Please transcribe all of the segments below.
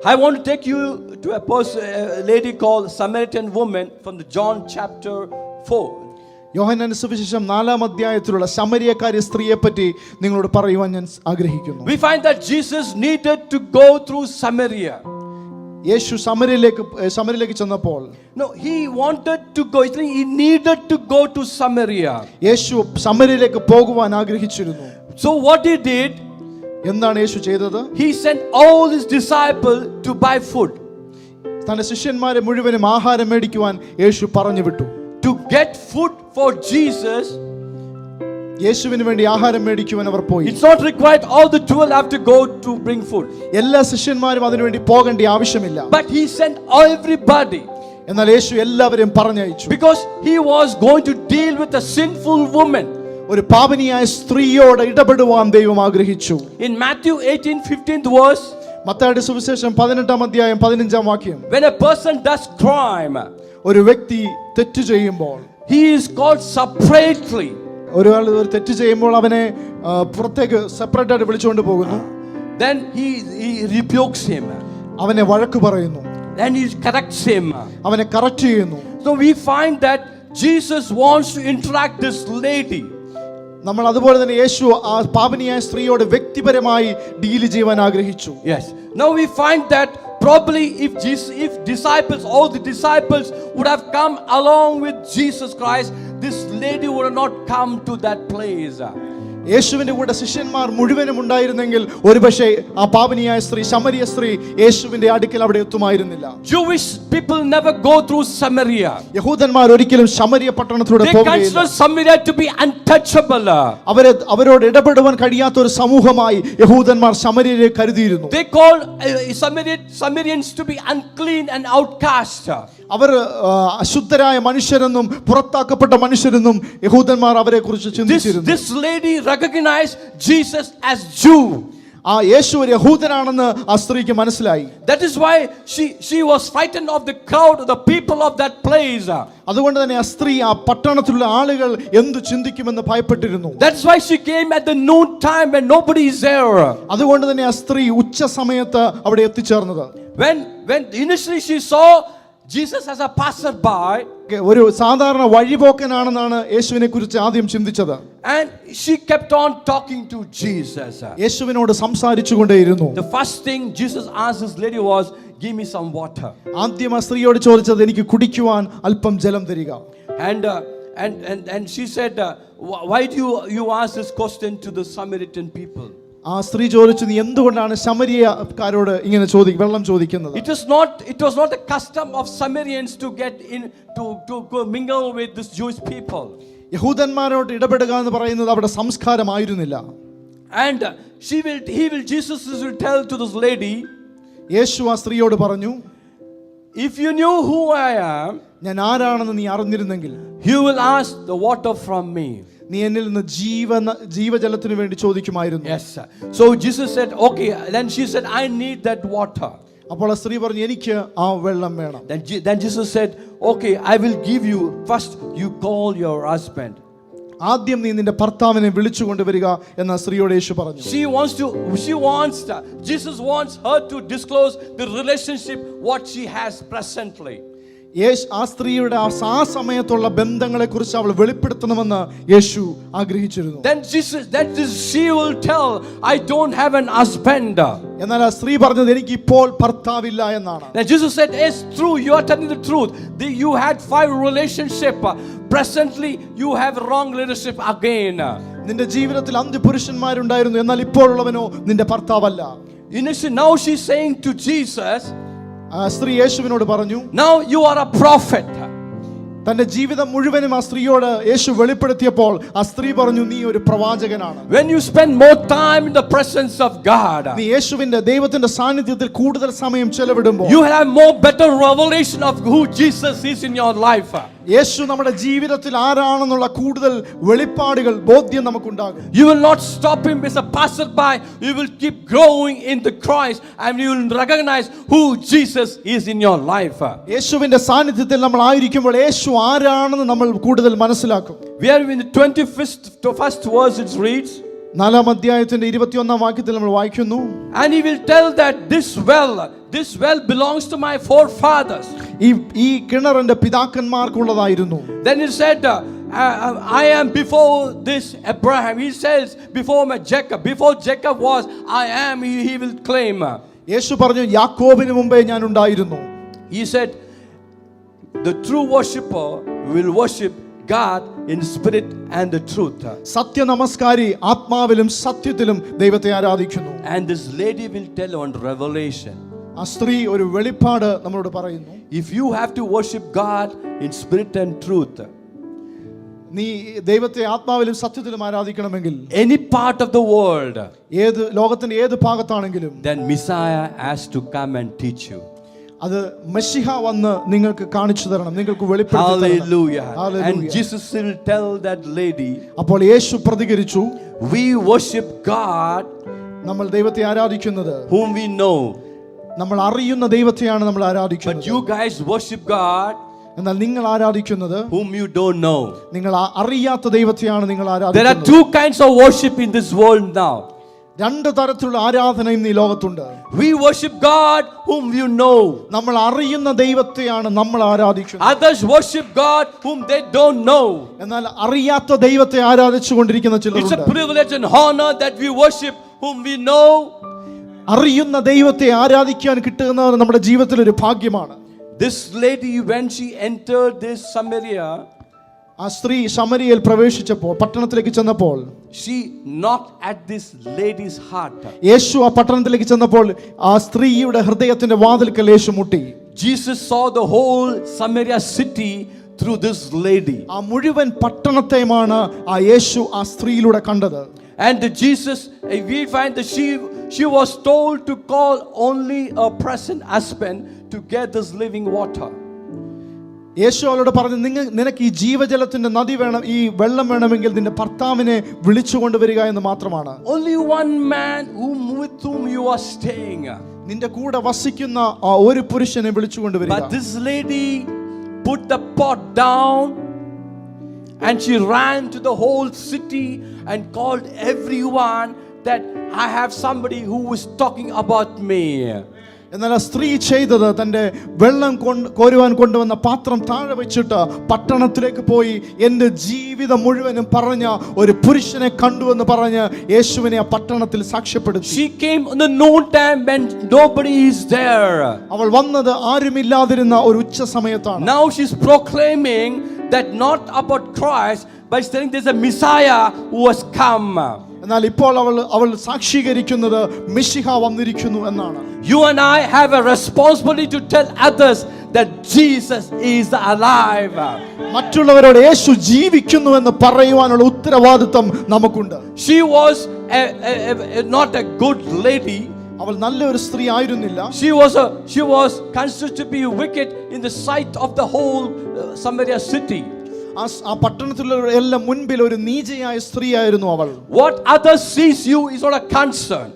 I want to take you to a lady called Samaritan woman from the John chapter 4. യോഹന്നാന്റെ സുവിശേഷം 4-ാം അധ്യായത്തിലുള്ള ശമരിയക്കാരി സ്ത്രീയെ പറ്റി നിങ്ങളോട് പറയുവാൻ ഞാൻ ആഗ്രഹിക്കുന്നു. We find that Jesus needed to go through Samaria. യേശു ശമര്യയിലേക്ക് ചെന്നപ്പോൾ he wanted to go. He needed to go to Samaria. യേശു ശമര്യയിലേക്ക് പോകുവാൻ ആഗ്രഹിച്ചിരുന്നു. So what he did, എന്താണ് യേശു ചെയ്തത്? He sent all his disciples to buy food. തന്റെ ശിഷ്യന്മാരെ മുഴുവനും ആഹാരം മേടിക്കുവാൻ യേശു പറഞ്ഞു വിട്ടു. To get food for Jesus, യേശുവിന് വേണ്ടി ആഹാരം മേടിക്കുവാൻ അവർ പോയി. It's not required all the 12 have to go to bring food. എല്ലാ ശിഷ്യന്മാരും അതിനു വേണ്ടി പോകേണ്ട ആവശ്യമില്ല. But he sent everybody. എന്നാൽ യേശു എല്ലാവരെയും പറഞ്ഞയച്ചു. Because he was going to deal with a sinful woman. ഒരു പാപിനിയായ സ്ത്രീയോട് ഇടപെടുവാൻ ദൈവം ആഗ്രഹിച്ചു. In Matthew 18:15 verse, മത്തായിയുടെ സുവിശേഷം 18-ാം അധ്യായം 15-ാം വാക്യം, when a person does crime, ഒരു വ്യക്തി തെറ്റ് ചെയ്യുമ്പോൾ, he is called separately. ഒരാൾ ഒരു തെറ്റ് ചെയ്യുമ്പോൾ അവനെ പുറത്തേക്ക് സെപ്പറേറ്റ് ആയിട്ട് വിളിച്ചുകൊണ്ട് പോകുന്നു. Then he rebukes him. അവനെ വഴക്ക് പറയുന്നു. Then he corrects him. അവനെ കറക്റ്റ് ചെയ്യുന്നു. So we find that Jesus wants to interact this lady. നമ്മൾ അതുപോലെ തന്നെ യേശു ആ പാപിനിയായ സ്ത്രീയോട് വ്യക്തിപരമായി ഡീൽ ചെയ്യാൻ ആഗ്രഹിച്ചു. Yes. Now we find that probably if disciples, all the disciples would have come along with Jesus Christ, this lady would not come to that place. യേശുവിന്റെ കൂടെ ശിഷ്യന്മാർ മുഴുവനും ഉണ്ടായിരുന്നെങ്കിൽ ഒരുപക്ഷേ ആ പാപിനിയായ സ്ത്രീ, ശമരിയ സ്ത്രീ യേശുവിന്റെ അടുക്കൽ അവിടെ എത്തുമായിരുന്നില്ല. Jewish people never go through Samaria. യഹൂദന്മാർ ഒരിക്കലും ശമരിയ പട്ടണത്തിലൂടെ പോവുകയില്ല. They consider Samaria to be untouchable. അവരോട് ഇടപെടുവാൻ കഴിയാത്ത ഒരു സമൂഹമായി യഹൂദന്മാർ ശമര്യരെ കരുതിയിരുന്നു. They call Samaritans to be unclean and outcast. അവർ അശുദ്ധരായ മനുഷ്യരെന്നും പുറത്താക്കപ്പെട്ട മനുഷ്യരെന്നും യഹൂദന്മാർ അവരെ കുറിച്ച് ചിന്തിച്ചിരുന്നു. This lady recognized Jesus as Jew. ആ യേശു ഒരു യഹൂദനാണെന്ന് ആ സ്ത്രീക്ക് മനസ്സിലായി. That is why she was frightened of the crowd, the people of that place. അതുകൊണ്ട് തന്നെ ആ സ്ത്രീ ആ പട്ടണത്തിലുള്ള ആളുകൾ എന്തു ചിന്തിക്കുമെന്ന് ഭയപ്പെട്ടിരുന്നു. That's why she came at the noon time when nobody is there. അതുകൊണ്ട് തന്നെ ആ സ്ത്രീ ഉച്ച സമയത്ത് അവിടെ എത്തിച്ചേർന്നത്. When initially she saw Jesus as a passerby, ഒരു സാധാരണ വഴിപോക്കനാണെന്നാണ് യേശുവിനെ കുറിച്ച് ആദ്യം ചിന്തിച്ചത്. and she kept on talking to Jesus. യേശുവിനോട് സംസാരിച്ചുകൊണ്ടേയിരുന്നു. The first thing Jesus asked this lady was, give me some water. ആദ്യം ആ സ്ത്രീയോട് ചോദിച്ചത്, എനിക്ക് കുടിക്കുവാൻ അല്പം ജലം തരിക. And she said, why do you ask this question to the Samaritan people? ആ സ്ത്രീ ചോദിച്ചു, നീ എന്തുകൊണ്ടാണ് ശമരിയക്കാരോട് ഇങ്ങനെ വെള്ളം ചോദിക്കുന്നത്? It was not the custom of Samaritans to get in to mingle with this Jewish people. യഹൂദന്മാരോട് ഇടപെടുക എന്ന് പറയുന്നത് അവിടെ സംസ്കാരമായിരുന്നില്ല. And Jesus will tell to this lady, യേശു ആ സ്ത്രീയോട് പറഞ്ഞു, if you knew who I am, ഞാൻ ആരാണെന്ന് നീ അറിഞ്ഞിരുന്നെങ്കിൽ, you will ask the water from me. നീ എന്നിൽ നിന്ന് ജീവജലത്തിനു വേണ്ടി ചോദിക്കുമായിരുന്നു. Yes, sir. So Jesus said, okay. Then she said, I need that water. അപ്പോൾ ആ സ്ത്രീ പറഞ്ഞു, എനിക്ക് ആ വെള്ളം വേണം. Then Jesus said, okay, I will give you. First you call your husband. ആദ്യം നീ നിന്റെ ഭർത്താവിനെ വിളിച്ചു കൊണ്ടുവരിക എന്ന് സ്ത്രീയോട് യേശു പറഞ്ഞു. Jesus wants her to disclose the relationship what she has presently. ആ സ്ത്രീയുടെ ആ സമയത്തുള്ള ബന്ധങ്ങളെ കുറിച്ച് അവൾ വെളിപ്പെടുത്തണമെന്ന് യേശു ആഗ്രഹിച്ചിരുന്നു. Then she will tell, I don't have an husband. എന്നാൽ ആ സ്ത്രീ പറഞ്ഞത്, എനിക്ക് ഇപ്പോൾ ഭർത്താവില്ല എന്നാണ്. Then Jesus said, it's true, you are telling the truth. You had 5 relationships. Presently you have wrong relationship again. നിന്റെ ജീവിതത്തിൽ 5 പുരുഷന്മാരുണ്ടായിരുന്നു, എന്നാൽ ഇപ്പോഴുള്ളവനോ നിന്റെ ഭർത്താവല്ല. Now she's saying to Jesus, ആ സ്ത്രീ യേശുവിനോട് പറഞ്ഞു, now you are a prophet. തന്റെ ജീവിതം മുഴുവനും ആ സ്ത്രീയോട് യേശു വെളിപ്പെടുത്തിയപ്പോൾ ആ സ്ത്രീ പറഞ്ഞു, നീ ഒരു പ്രവാചകനാണ്. When you spend more time in the presence of God, നീ യേശുവിന്റെ ദൈവത്തിന്റെ സാന്നിധ്യത്തിൽ കൂടുതൽ സമയം ചെലവിടുമ്പോൾ, you have more better revelation of who Jesus is in your life. യേശു നമ്മുടെ ജീവിതത്തിൽ ആരാണെന്നുള്ള കൂടുതൽ വെളിപ്പാടുകൾ, ബോധ്യം നമുക്കുണ്ടാകും. You will not stop him as a passerby. You will keep growing in the Christ and you will recognize who Jesus is in your life. യേശുവിന്റെ സാന്നിധ്യത്തിൽ നമ്മൾ ആയിരിക്കുമ്പോൾ യേശു ആരാണെന്ന് നമ്മൾ കൂടുതൽ മനസ്സിലാക്കും. We are in the 21st verse. It reads, 4-ാം അധ്യായത്തിന്റെ 21-ാം വാക്യത്തിൽ നമ്മൾ വായിക്കുന്നു, and he will tell that this well this well belongs to my forefathers. ഈ കിണർ എൻ്റെ പിതാക്കന്മാർക്കുള്ളതായിരുന്നു. Then he said, I am before this Abraham. He says, before Jacob. Before Jacob was, I am, he will claim. യേശു പറഞ്ഞു, യാക്കോബിന് മുമ്പേ ഞാൻ ഉണ്ടായിരുന്നു. He said, the true worshipper will worship God in spirit and the truth. സത്യ നമസ്കാരി ആത്മാവിലും സത്യത്തിലും ദൈവത്തെ ആരാധിക്കുന്നു. And this lady will tell on revelation. ആ സ്ത്രീ ഒരു വെളിപ്പാട് നമ്മളോട് പറയുന്നു. If you have to worship God in spirit and truth, നീ ദൈവത്തെ ആത്മാവിലും സത്യത്തിലും ആരാധിക്കണമെങ്കിൽ any part of the world, ഏത് ലോകത്തിന്റെ ഏത് ഭാഗത്താണെങ്കിലും, then Messiah has to come and teach you. അത് മെസ്സിഹ വന്ന് നിങ്ങൾക്ക് കാണിച്ചു തരണം, നിങ്ങൾക്ക് വെളിപ്പെടുത്തി തരണം. Hallelujah. And Jesus will tell that lady, അപ്പോൾ യേശു പ്രതികരിച്ചു, we worship God, നമ്മൾ ദൈവത്തെ ആരാധിക്കുന്നത് whom we know. നമ്മൾ അറിയുന്ന ദൈവത്തെയാണ് നമ്മൾ ആരാധിക്കുന്നത്. But you guys worship God, എന്നാൽ നിങ്ങൾ ആരാധിക്കുന്നത് whom you don't know. നിങ്ങൾ അറിയാത്ത ദൈവത്തെയാണ് നിങ്ങൾ There are ആരാധിക്കുന്നത്. two kinds of worship in this world now. രണ്ട് തരത്തിലുള്ള ആരാധനയും ഈ ലോകത്തുണ്ട്. We worship God whom you know. നമ്മൾ അറിയുന്ന ദൈവത്തെയാണ് നമ്മൾ ആരാധിക്കുന്നത്. Others worship God whom they don't know. എന്നാൽ അറിയാത്ത ദൈവത്തെ ആരാധിച്ചു കൊണ്ടിരിക്കുന്ന It's a ചിലരുണ്ട്. privilege and honor that we worship whom we know. അറിയുന്ന ദൈവത്തെ ആരാധിക്കാൻ കിട്ടുന്നത് നമ്മുടെ ജീവിതത്തിൽ ഒരു ഭാഗ്യമാണ്. This lady, when she entered this Samaria, ആ സ്ത്രീ ശമരിയയിൽ പ്രവേശിച്ചപ്പോൾ, പട്ടണത്തിലേക്ക് ചെന്നപ്പോൾ, she knocked at this lady's heart. യേശു ആ പട്ടണത്തിലേക്ക് ചെന്നപ്പോൾ ആ സ്ത്രീയുടെ ഹൃദയത്തിന്റെ വാതിൽക്കൽ യേശു മുട്ടി. Jesus saw the whole Samaria city through this lady. ആ മുഴുവൻ പട്ടണത്തെയുമാണ് ആ യേശു ആ സ്ത്രീയിലൂടെ കണ്ടത്. And Jesus, we find that she was told to call only a present husband to get this living water. യേശു അവളോട് പറഞ്ഞു, നിനക്ക് ഈ ജീവജലത്തിന്റെ നദി വേണം, ഈ വെള്ളം വേണമെങ്കിൽ നിന്റെ ഭർത്താവിനെ വിളിച്ചുകൊണ്ട് വരിക എന്ന് മാത്രമാണ്. Only one man with whom you are staying. നിന്റെ കൂടെ വസിക്കുന്ന ആ ഒരു പുരുഷനെ വിളിച്ചുകൊണ്ട് വരിക. But this lady put the pot down and she ran to the whole city and called everyone that I have somebody who is talking about me. എന്നാൽ ആ സ്ത്രീ ചെയ്തത്, തന്റെ വെള്ളം കോരുവാൻ കൊണ്ടുവന്ന പാത്രം താഴെ വെച്ചിട്ട് പട്ടണത്തിലേക്ക് പോയി എൻ്റെ ജീവിതം മുഴുവനും പറഞ്ഞ ഒരു പുരുഷനെ കണ്ടുവെന്ന് പറഞ്ഞ് യേശുവിനെ ആ പട്ടണത്തിൽ സാക്ഷ്യപ്പെടുത്തി. She came in the noon time when nobody is there. അവൾ വന്നത് ആരുമില്ലാതിരുന്ന ഒരു ഉച്ച സമയത്താണ്. Now she's proclaiming that not about Christ, but saying there's a Messiah who has come. എന്നാൽ ഇപ്പോൾ അവൾ സാക്ഷീകരിക്കുന്നത് മിശിഹ വന്നിരിക്കുന്നു എന്നാണ്. You and I have a responsibility to tell others that Jesus is alive. മറ്റുള്ളവരോട് യേശു ജീവിക്കുന്നു എന്ന് പറയുവാനുള്ള ഉത്തരവാദിത്വം നമുക്കുണ്ട്. She was not a good lady. അവൾ നല്ലൊരു സ്ത്രീ ആയിരുന്നില്ല. She was considered to be wicked in the sight of the whole Samaria city. ആ പട്ടണത്തിലുള്ള എല്ലാം മുൻപിൽ ഒരു നീചയായ സ്ത്രീയായിരുന്നു അവൾ. What others sees you is not a concern.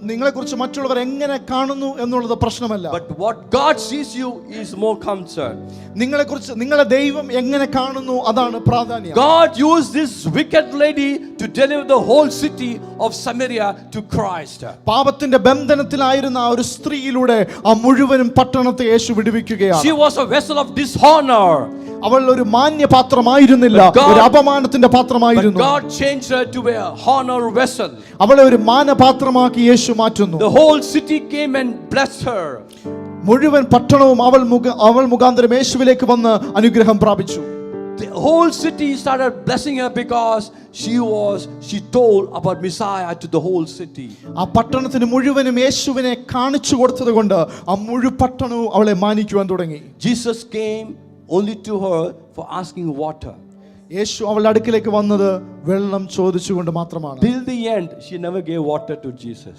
നിങ്ങളെക്കുറിച്ച് മറ്റുള്ളവർ എങ്ങനെ കാണുന്നു എന്നുള്ളത് പ്രശ്നമല്ല. But what God sees you is more concern. നിങ്ങളെക്കുറിച്ച് നിങ്ങളെ ദൈവം എങ്ങനെ കാണുന്നു അതാണ് പ്രാധാന്യം. God used this wicked lady to deliver the whole city of Samaria to Christ. പാപത്തിന്റെ ബന്ധനത്തിലായിരുന്ന ആ ഒരു സ്ത്രീയിലൂടെ ആ മുഴുവനും പട്ടണത്തെ യേശു വിടുവിക്കുകയാണ്. She was a vessel of dishonor. അവൾ ഒരു മാന്യപാത്രമായിരുന്നില്ല, ഒരു അപമാനത്തിന്റെ പാത്രമായിരുന്നു. But God changed her to a honor vessel. അവളെ ഒരു മാനപാത്രമാക്കി യേശു മാറ്റുന്നു. The whole city came and blessed her. മുഴുവൻ പട്ടണവും അവൾ മുഖാന്തരം യേശുവിലേക്ക് വന്ന് അനുഗ്രഹം പ്രാപിച്ചു. The whole city started blessing her because she told about Messiah to the whole city. ആ പട്ടണത്തിന് മുഴുവനും യേശുവിനെ കാണിച്ചു കൊടുത്തത് കൊണ്ട് ആ മുഴുവൻ പട്ടണവും അവളെ മാനിക്കുവാൻ തുടങ്ങി. Jesus came only to her for asking water. യേശു അവളുടെ അടുക്കിലേക്ക് വന്നത് വെള്ളം ചോദിച്ചുകൊണ്ട് മാത്രമാണ്. Till the end she never gave water to Jesus.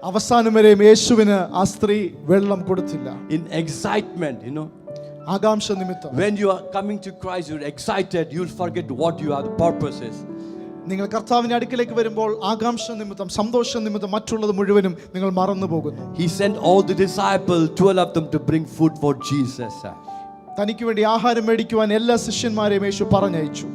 അവസാനം വരെയും യേശുവിന് ആ സ്ത്രീ വെള്ളം കൊടുത്തില്ല. In excitement, ആകാംക്ഷ നിമിത്തം. When you are coming to Christ, you're excited, you'll forget what you are, the purpose is. നിങ്ങൾ കർത്താവിന്റെ അടുക്കിലേക്ക് വരുമ്പോൾ ആകാംക്ഷ നിമിത്തം, സന്തോഷ നിമിത്തം മറ്റുള്ളത് മുഴുവനും നിങ്ങൾ മറന്നു പോകുന്നു. He sent all the disciples, 12 of them, to bring food for Jesus. തനിക്ക് വേണ്ടി ആഹാരം മേടിക്കുവാൻ എല്ലാ ശിഷ്യന്മാരെയും യേശു പറഞ്ഞയച്ചു.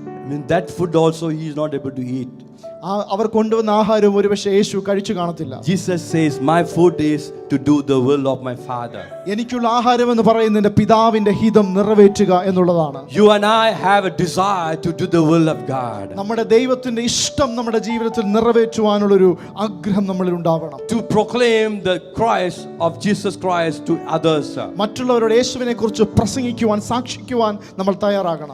That food also he is not able to eat. അവർ കൊണ്ടുവന്ന ആഹാരം ഒരുപക്ഷെ യേശു കഴിച്ചു കാണത്തില്ല. Jesus says, my food is to do the will of my Father. എനിക്കുള്ള ആഹാരം എന്ന് പറയുന്നത് എൻ്റെ പിതാവിന്റെ ഹിതം നിറവേറ്റുക എന്നുള്ളതാണ്. You and I have a desire to do the will of God. നമ്മുടെ ദൈവത്തിന്റെ ഇഷ്ടം നമ്മുടെ ജീവിതത്തിൽ നിറവേറ്റുവാനുള്ള ഒരു ആഗ്രഹം നമ്മളിൽ ഉണ്ടാവണം. To proclaim the Christ of Jesus Christ to others. മറ്റുള്ളവരോട് യേശുവിനെ കുറിച്ച് പ്രസംഗിക്കുവാൻ, സാക്ഷിക്കുവാൻ നമ്മൾ തയ്യാറാകണം.